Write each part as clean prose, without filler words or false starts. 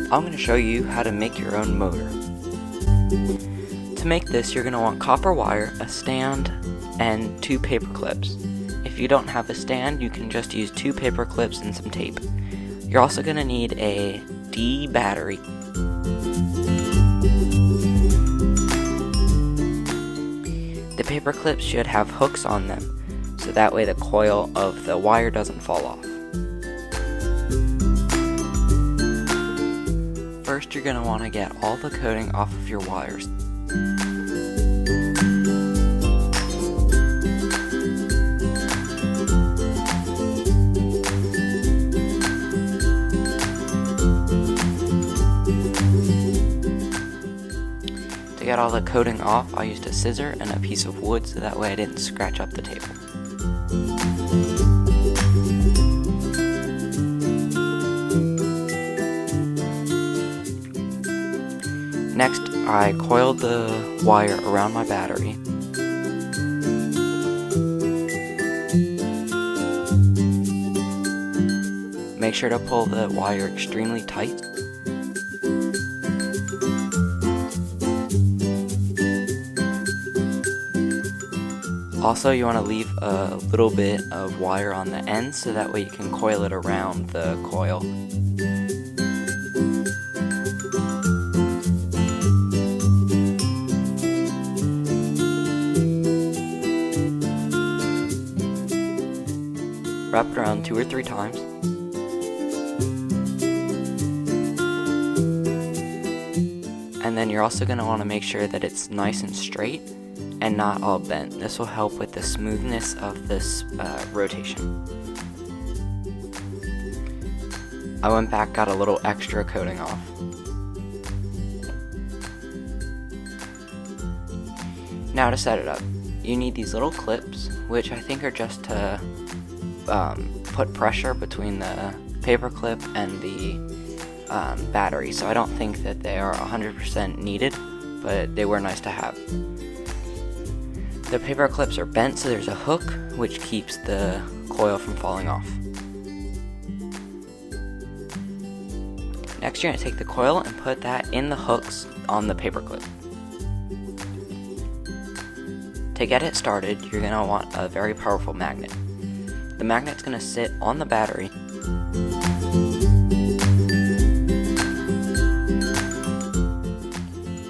I'm going to show you how to make your own motor. To make this, you're going to want copper wire, a stand, and 2 paper clips. If you don't have a stand, you can just use 2 paper clips and some tape. You're also going to need a D battery. The paper clips should have hooks on them, so that way the coil of the wire doesn't fall off. First, you're going to want to get all the coating off of your wires. To get all the coating off, I used a scissor and a piece of wood so that way I didn't scratch up the table. Next, I coiled the wire around my battery. Make sure to pull the wire extremely tight. Also, you want to leave a little bit of wire on the end so that way you can coil it around the coil. Wrap it around 2 or 3 times. And then you're also going to want to make sure that it's nice and straight and not all bent. This will help with the smoothness of this rotation. I went back, got a little extra coating off. Now to set it up, you need these little clips, which I think are just to put pressure between the paper clip and the battery, so I don't think that they are 100% needed, but they were nice to have. The paper clips are bent, so there's a hook which keeps the coil from falling off. Next, you're going to take the coil and put that in the hooks on the paper clip. To get it started, you're going to want a very powerful magnet. The magnet's going to sit on the battery.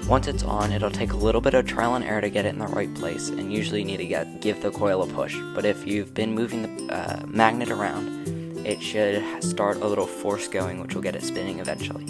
Once it's on, it'll take a little bit of trial and error to get it in the right place, and usually you need to give the coil a push. But if you've been moving the magnet around, it should start a little force going, which will get it spinning eventually.